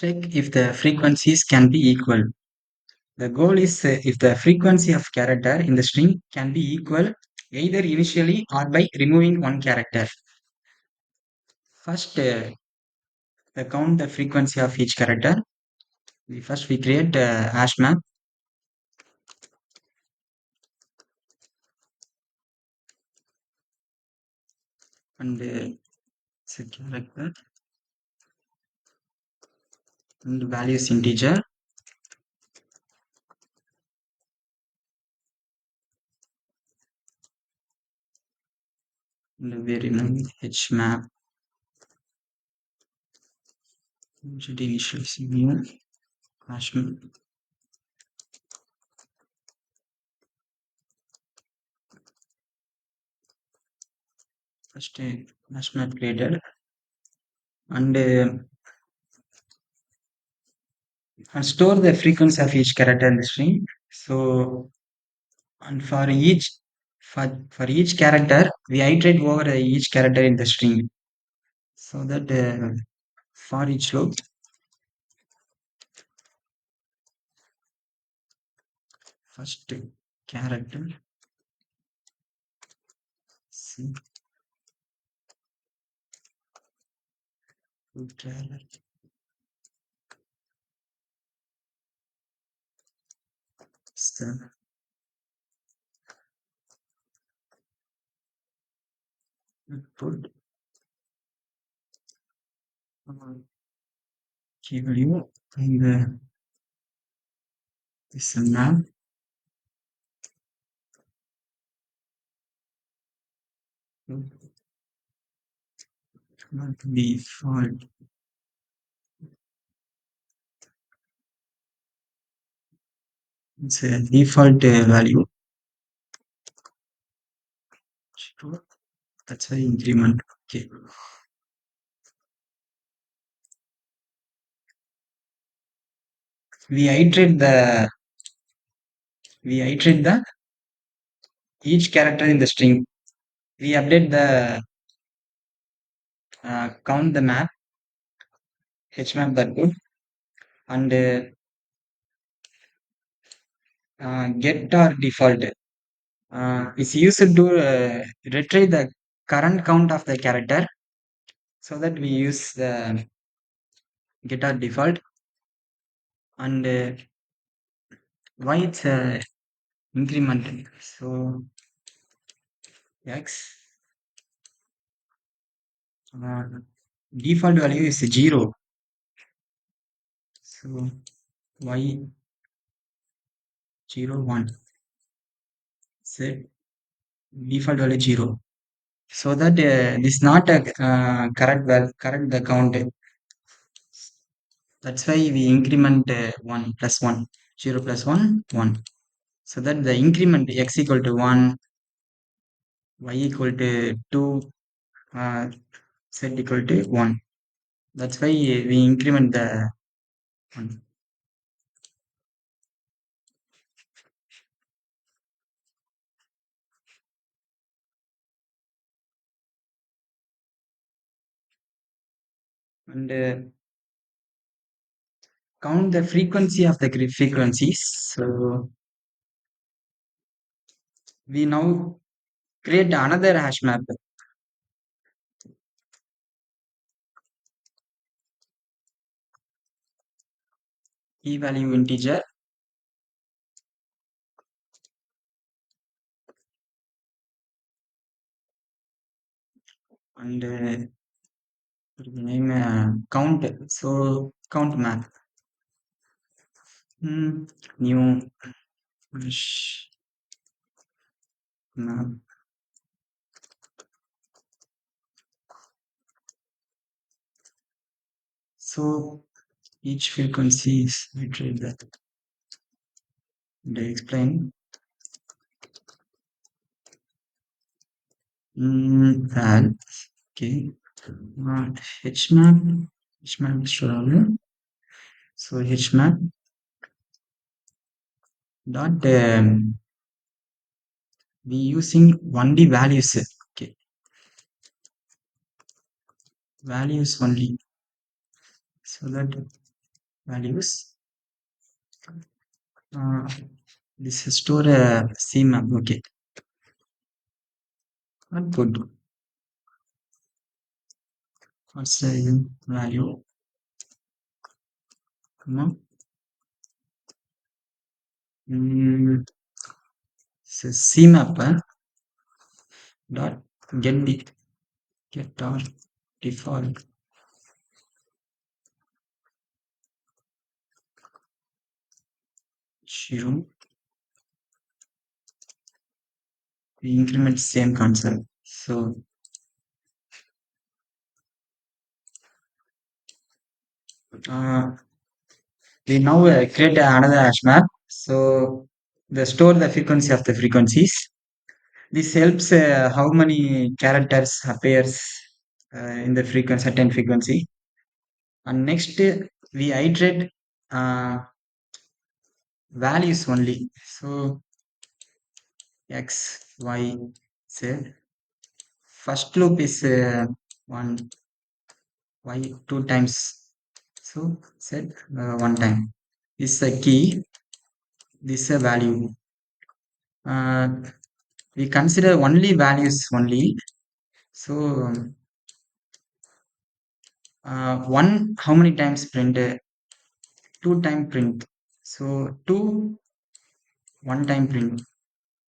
Check if the frequencies can be equal. The goal is if the frequency of character in the string can be equal either initially or by removing one character. First, count the frequency of each character. First, we create a hash map and it's a character and value is integer and variable h map should initialize new hash map. First, hash map created and store the frequency of each character in the string. So, and for each character, we iterate over each character in the string. So that for each loop, first character, C, character, seven, put key value and this map default. It's a default value. That's an increment. Okay. We iterate the we iterate the each character in the string. We update the count the map hmap that good and get or default is used to retrieve the current count of the character so that we use the get or default and why it's incremental. So x uh, default value is 0. So y 0 1 set default value 0. So that this not a correct the count. That's why we increment 1 plus 1, 0 plus 1, 1. So that the increment x equal to 1, y equal to 2, uh, z equal to 1. That's why we increment the 1. And count the frequency of the frequencies. So we now create another hash map. Key value integer and name count. So count map. New hash map. So each frequency is retrieve that. They explain. And okay. HMAP. HMAP is so HMAP dot we using only values. Okay. Values only. So that values. Uh, this is store CMAP. Okay, not good. What's the value? Come on. Mm, so CMAP dot get dot default. Zero. We increment same concept. So uh, we now create another hash map. So the store the frequency of the frequencies. This helps how many characters appears in the frequency certain frequency. And next we iterate values only. So x, y, z. First loop is one y two times. So z one time. This is a key. This is a value. Uh, we consider only values only. So one how many times print? Two time print. So two one time print.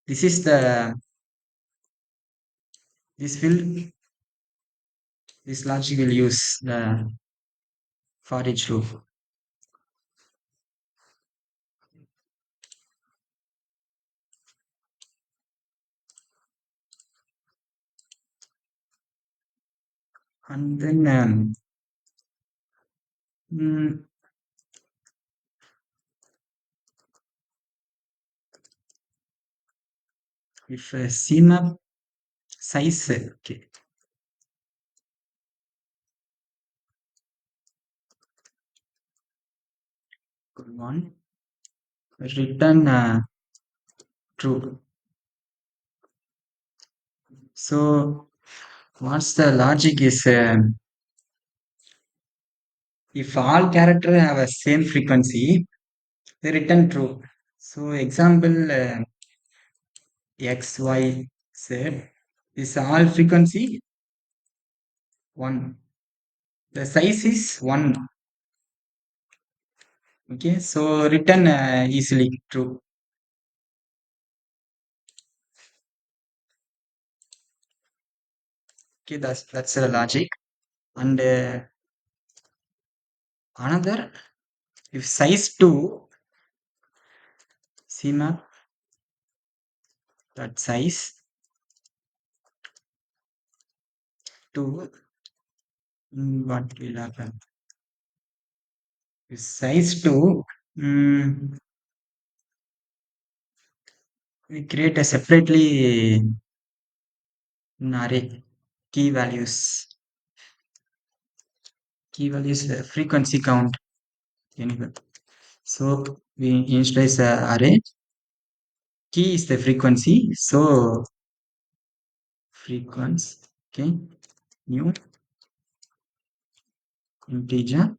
This is the this will this logic will use the for each loop. And then mm, if CMAP size okay good one return true. So what's the logic is if all characters have a same frequency, they return true. So example x, y, z is all frequency one. The size is one. Okay, so return easily true. Okay, that's the logic. And another if size 2 CMAP that size 2 what will happen? If size 2 mm, we create a separately an array key values frequency count anyway. So we initialize the array. Key is the frequency. So frequency. Okay. New integer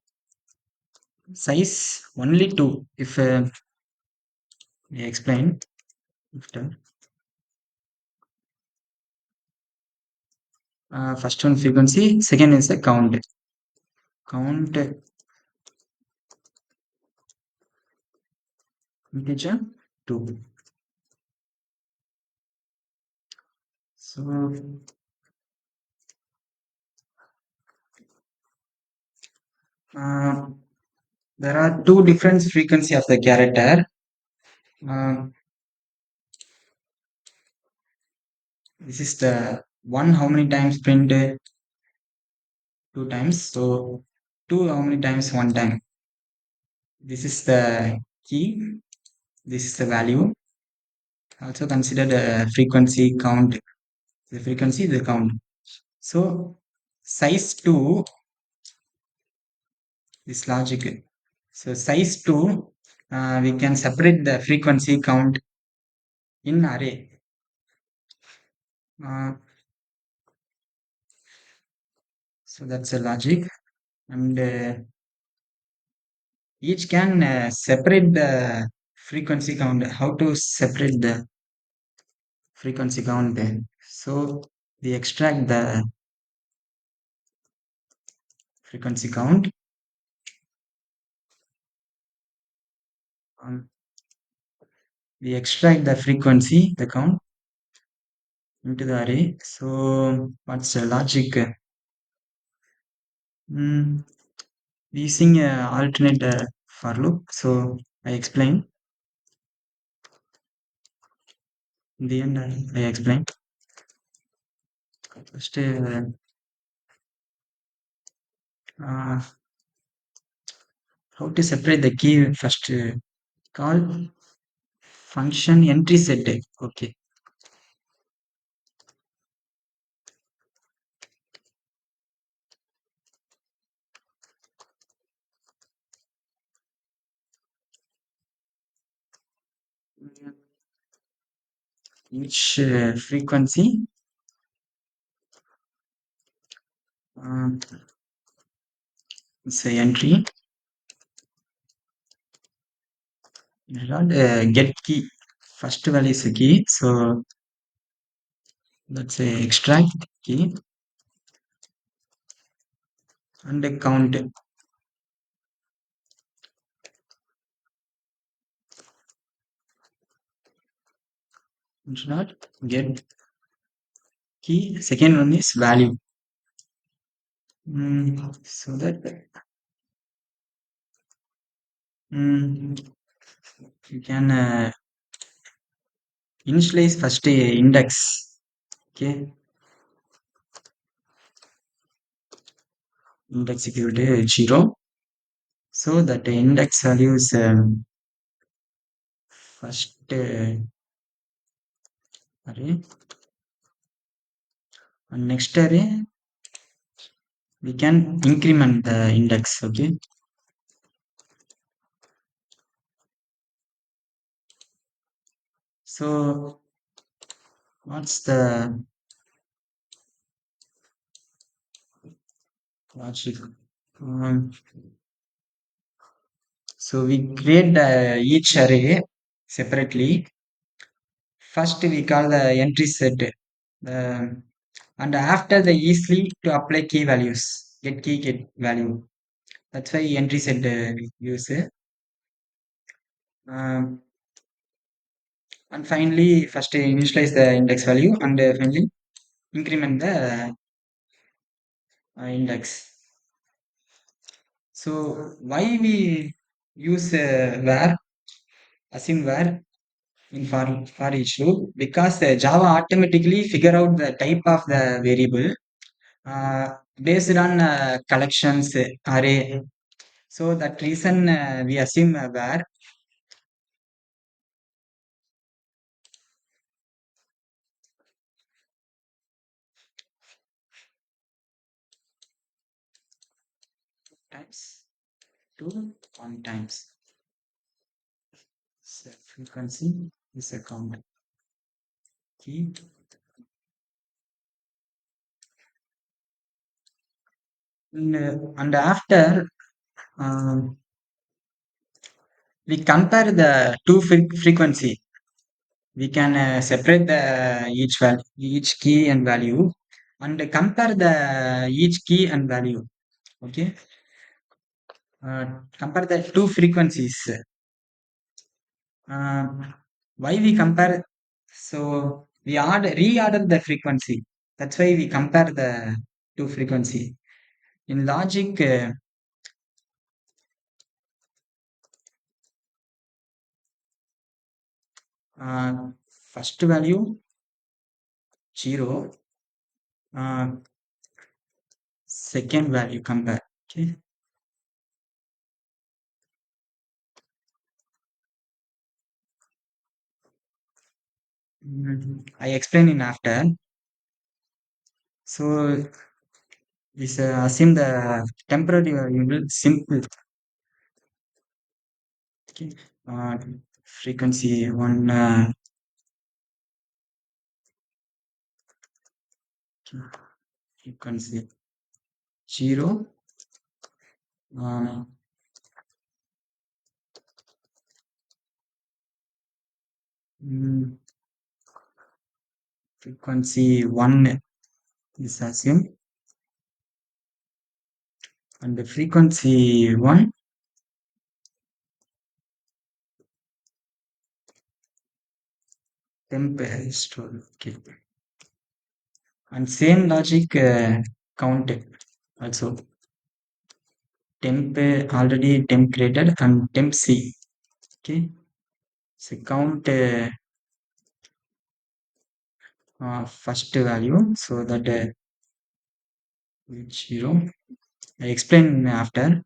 size only 2. If we explain after first one frequency, second is the count integer 2. So uh, there are two different frequency of the character. Uh, this is the one how many times print two times. So two how many times one time. This is the key. This is the value. Also consider the frequency count. The frequency, the count. So size 2 is logic. So size 2 we can separate the frequency count in array. Uh, so that's a logic. And each can separate the frequency count. How to separate the frequency count then? So we extract the frequency count. um, we extract the frequency, the count into the array. So what's the logic? Mm, using a alternate for loop. So I explain. In the end, I explain. First, uh, how to separate the key first. Call function entry set. Okay. Each frequency. Uh, say entry. Not get key. First value is a key. So let's say extract key and count. It's not get key. Second one is value. So that mm, you can initialize first a index. Okay, index equal to 0. So that the index value is first array, and next array we can increment the index. Okay, so what's the logic? Um, so we create each array separately. First we call the entry set, and after the easily to apply key values, get key, get value. That's why entry set use. Um, and finally, first initialize the index value, and finally increment the index. So why we use var, assume var in for each loop? Because Java automatically figure out the type of the variable based on collections array. So that reason we assume var. Times 2 1 times. So frequency is a count key. And after um, we compare the two frequency, we can separate the each key and value, and compare the each key and value. Okay, compare the two frequencies. Um, why we compare? So we reorder the frequency. That's why we compare the two frequency. In logic, first value 0, uh, second value compare. Okay. I explain in after. So this assume the temporary variable simple. Okay. Uh, frequency one frequency 0. mm, frequency 1 is assumed, and the frequency 1 temp store. Okay. And same logic count also. Temp already temp created and temp C. Okay. So count first value so that with 0. I explain after.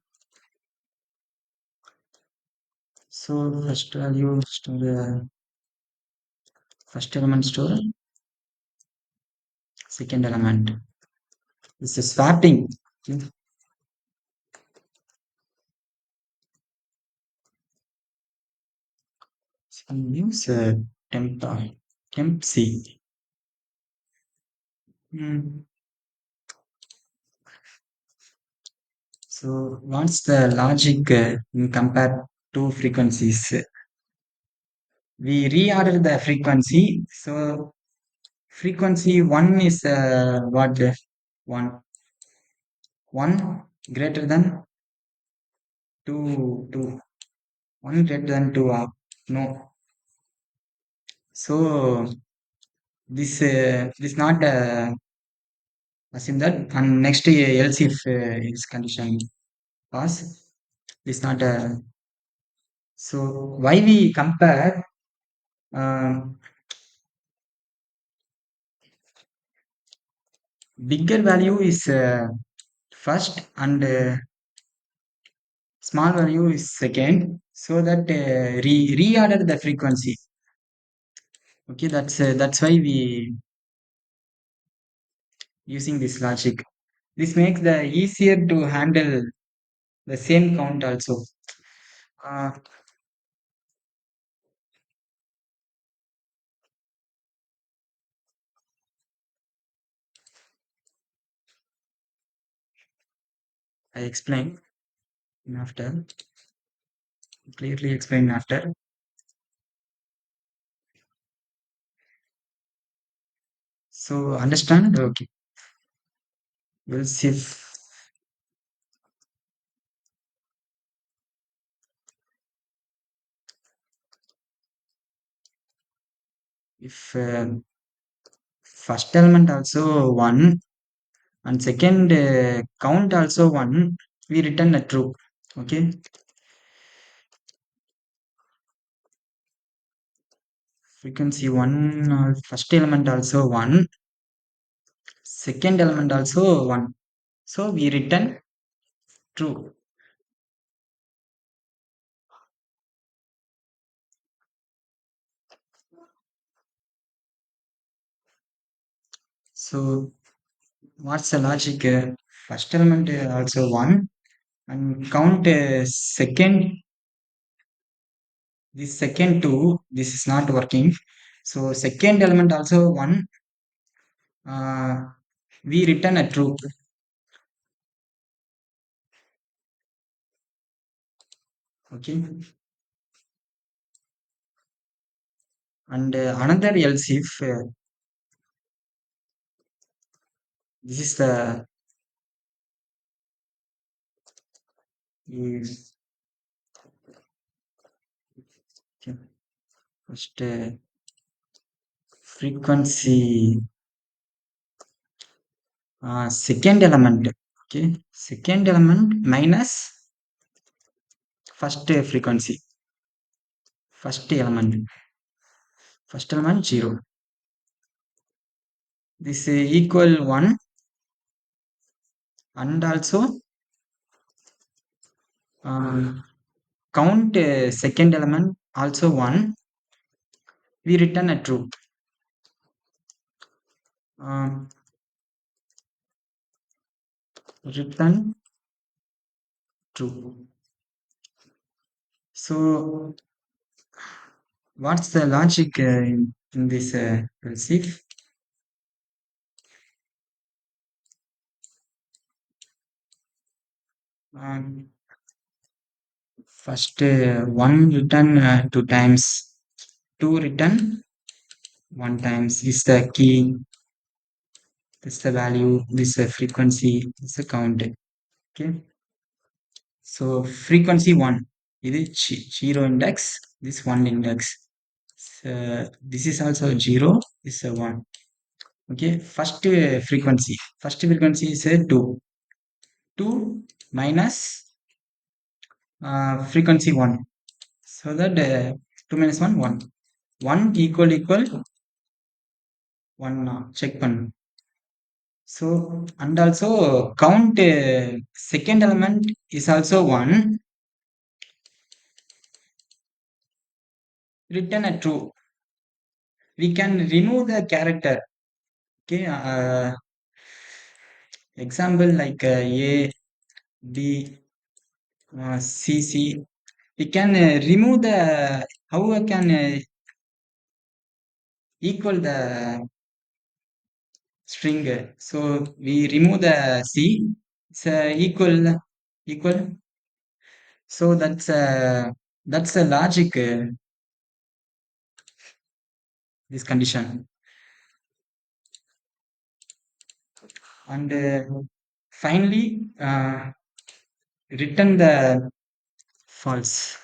So first value store first element store, second element. This is swapping. Okay. So use temp C. Hmm. So what's the logic in compare two frequencies? We reorder the frequency. So frequency 1 is what? 1. 1 greater than 2. 2. 1 greater than 2. No. So this not assume that, and next else if is condition pass, is not so why we compare um, bigger value is first and small value is second, so that reorder the frequency. Okay, that's why we using this logic. This makes the easier to handle the same count also. uh, I explain after, clearly explain after. So understand. Okay, we'll see if first element also 1 and second count also 1, we return a true. Okay. Frequency 1, first element also 1, second element also 1, so we return true. So what's the logic? First element also 1 and count second, this second 2, this is not working. So second element also 1, uh, we return a true. Okay. And another else if this is the is okay, first frequency second element. Okay, second element minus first frequency, first element 0, this equal 1, and also um, count second element also 1, we return a true. um, Return true. So what's the logic in this receive? Um, First one return two times, 2 written 1 times is the key, this is the value, this is the frequency, this is the count. Okay. So frequency 1, this is 0 index, this 1 index. So this is also 0, this is a 1. Okay, first frequency is 2. 2 minus frequency 1. So that 2 minus 1, 1. 1 equal 1 check பண்ணு. So and also count second element is also 1, written a true. We can remove the character. Okay, example like A, B, C, C. We can remove the, how I can equal the string. So we remove the C, it's equal. So that's a logic, this condition. And finally return the false.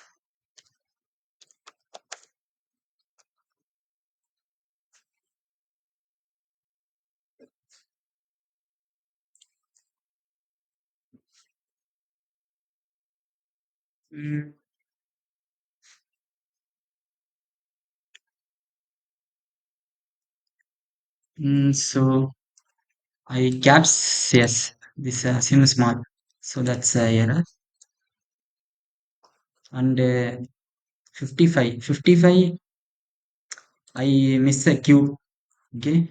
Mm, so I caps yes, this assume small. So that's error. And 55 I miss a Q. Okay,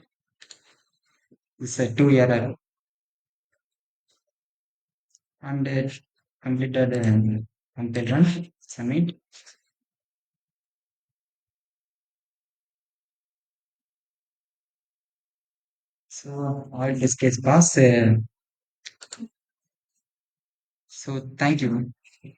this is a 2 error. And completed complete run, submit. So all this case pass. So thank you.